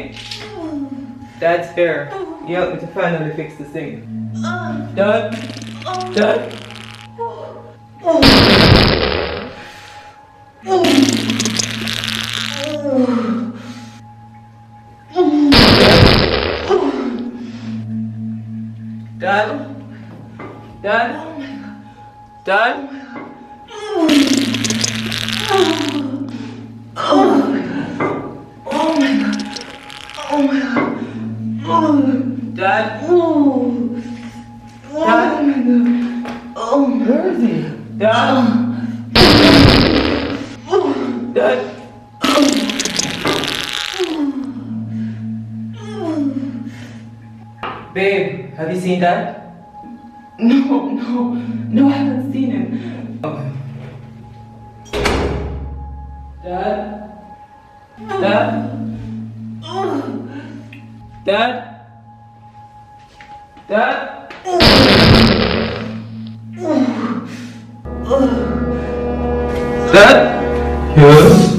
Okay? Dad's here. You help me to finally fix this thing. Dad? Dad? Dad? Dad? Dad? Dad? Dad? Where is he? Dad? Dad? Babe, have you seen Dad? No, I haven't seen him. Okay. Dad? Dad? Dad? Dad? Dad? Yes?